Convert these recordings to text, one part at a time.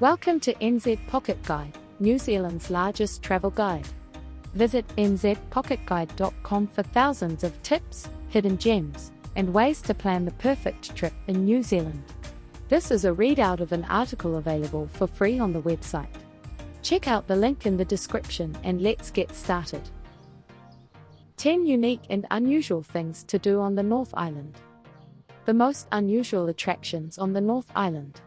Welcome to NZ Pocket Guide, New Zealand's largest travel guide. Visit nzpocketguide.com for thousands of tips, hidden gems, and ways to plan the perfect trip in New Zealand. This is a readout of an article available for free on the website. Check out the link in the description and let's get started. 10 unique and unusual things to do on the North Island. The most unusual attractions on the North Island.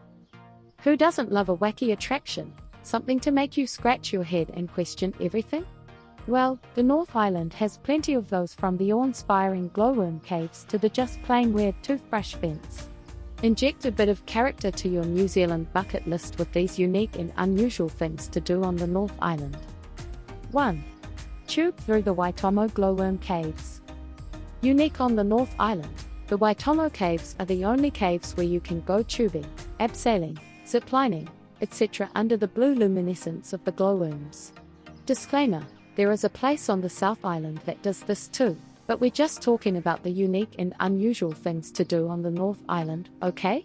Who doesn't love a wacky attraction, something to make you scratch your head and question everything? Well, the North Island has plenty of those, from the awe-inspiring glowworm caves to the just plain weird Toothbrush Fence. Inject a bit of character to your New Zealand bucket list with these unique and unusual things to do on the North Island. 1. Tube through the Waitomo glowworm caves. Unique on the North Island, the Waitomo caves are the only caves where you can go tubing, abseiling, ziplining, etc. under the blue luminescence of the glowworms. Disclaimer: there is a place on the South Island that does this too, but we're just talking about the unique and unusual things to do on the North Island, okay?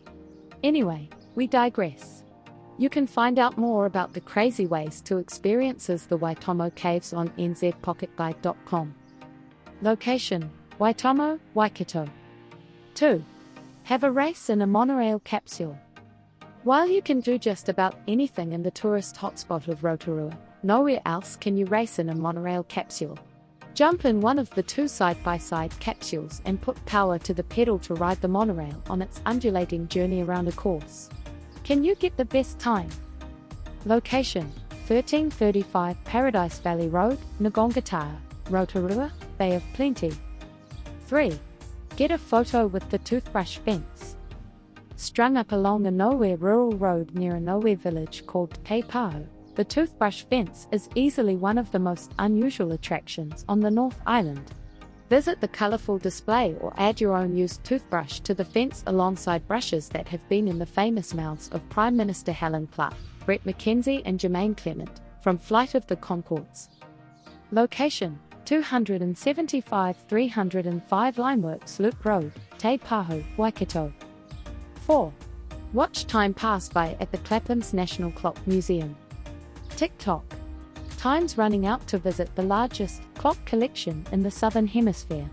Anyway, we digress. You can find out more about the crazy ways to experience the Waitomo caves on nzpocketguide.com. Location: Waitomo, Waikato. 2. Have a race in a monorail capsule. While you can do just about anything in the tourist hotspot of Rotorua, nowhere else can you race in a monorail capsule. Jump in one of the two side-by-side capsules and put power to the pedal to ride the monorail on its undulating journey around a course. Can you get the best time? Location: 1335 Paradise Valley Road, Ngongataha, Rotorua, Bay of Plenty. 3. Get a photo with the Toothbrush Fence. Strung up along a nowhere rural road near a nowhere village called Te Pahu, the Toothbrush Fence is easily one of the most unusual attractions on the North Island. Visit the colourful display or add your own used toothbrush to the fence alongside brushes that have been in the famous mouths of Prime Minister Helen Clark, Brett McKenzie and Jermaine Clement, from Flight of the Conchords. Location: 275 305 Limeworks Loop Road, Te Pahu, Waikato. 4. Watch time pass by at the Clapham's National Clock Museum. TikTok. Time's running out to visit the largest clock collection in the Southern Hemisphere.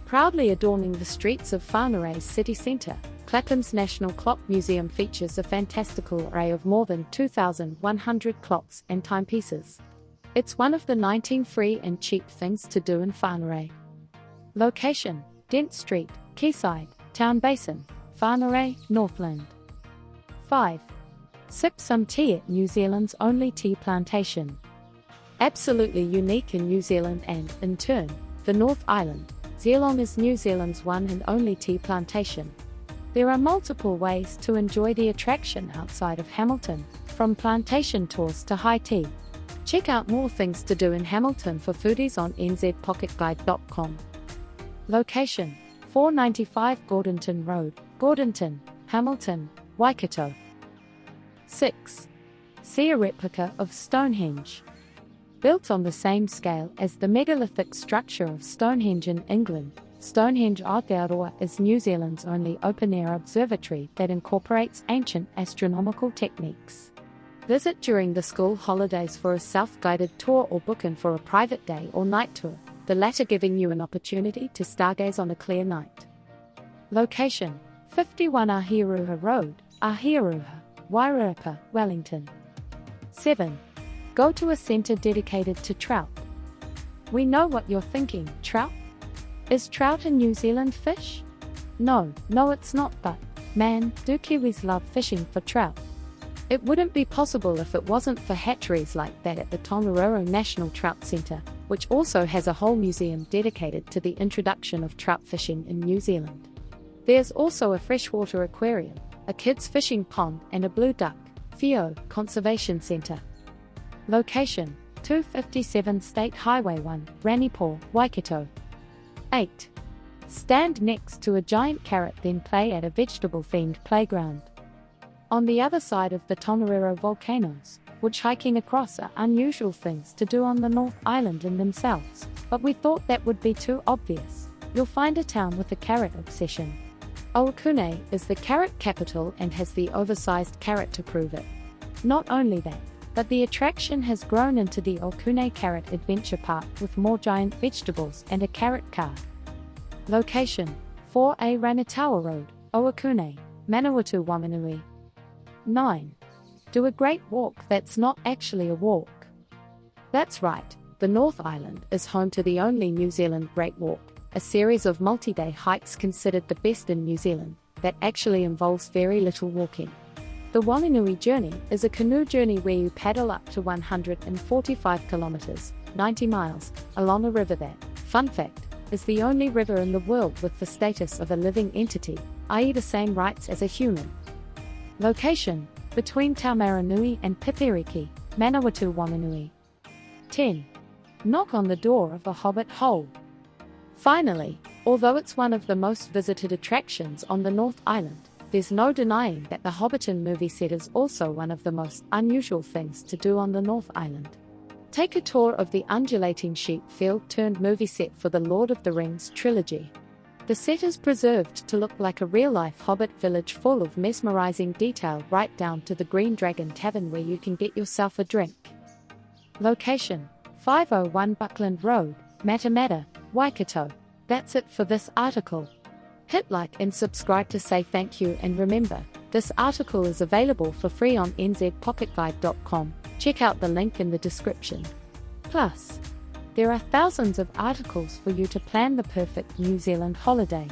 Proudly adorning the streets of Whangarei city centre, Clapham's National Clock Museum features a fantastical array of more than 2,100 clocks and timepieces. It's one of the 19 free and cheap things to do in Whangarei. Location: Dent Street, Quayside, Town Basin, Whangarei, Northland. 5. Sip some tea at New Zealand's only tea plantation. Absolutely unique in New Zealand and, in turn, the North Island, Geelong is New Zealand's one and only tea plantation. There are multiple ways to enjoy the attraction outside of Hamilton, from plantation tours to high tea. Check out more things to do in Hamilton for foodies on nzpocketguide.com. Location: 495 Gordonton Road, Gordonton, Hamilton, Waikato. 6. See a replica of Stonehenge. Built on the same scale as the megalithic structure of Stonehenge in England, Stonehenge Aotearoa is New Zealand's only open-air observatory that incorporates ancient astronomical techniques. Visit during the school holidays for a self-guided tour or book in for a private day or night tour, the latter giving you an opportunity to stargaze on a clear night. Location: 51 Ahiaruha Road, Ahiaruha, Wairarapa, Wellington. 7. Go to a centre dedicated to trout. We know what you're thinking: trout? Is trout a New Zealand fish? No, it's not, but, man, do Kiwis love fishing for trout. It wouldn't be possible if it wasn't for hatcheries like that at the Tongariro National Trout Centre, which also has a whole museum dedicated to the introduction of trout fishing in New Zealand. There's also a freshwater aquarium, a kids' fishing pond and a blue duck, Whio, Conservation Centre. Location: 257 State Highway 1, Ranipō, Waikato. 8. Stand next to a giant carrot then play at a vegetable-themed playground. On the other side of the Tongariro volcanoes, which hiking across are unusual things to do on the North Island in themselves, but we thought that would be too obvious. You'll find a town with a carrot obsession. Oakune is the carrot capital and has the oversized carrot to prove it. Not only that, but the attraction has grown into the Okune Carrot Adventure Park with more giant vegetables and a carrot car. Location: 4A Ranatawa Road, Owakune, Manawatu, Waimanui. 9. Do a great walk that's not actually a walk. That's right, the North Island is home to the only New Zealand Great Walk, a series of multi-day hikes considered the best in New Zealand, that actually involves very little walking. The Waimanui journey is a canoe journey where you paddle up to 145 kilometers, 90 miles, along a river that, fun fact, is the only river in the world with the status of a living entity, i.e. the same rights as a human. Location: between Taumaranui and Pipiriki, Manawatu, Waimanui. 10. Knock on the door of a hobbit hole. Finally, although it's one of the most visited attractions on the North Island, there's no denying that the Hobbiton movie set is also one of the most unusual things to do on the North Island. Take a tour of the undulating sheep field turned movie set for the Lord of the Rings trilogy. The set is preserved to look like a real-life hobbit village full of mesmerizing detail right down to the Green Dragon Tavern where you can get yourself a drink. Location: 501 Buckland Road, Matamata, Waikato. That's it for this article. Hit like and subscribe to say thank you, and remember, this article is available for free on nzpocketguide.com. Check out the link in the description. Plus, there are thousands of articles for you to plan the perfect New Zealand holiday.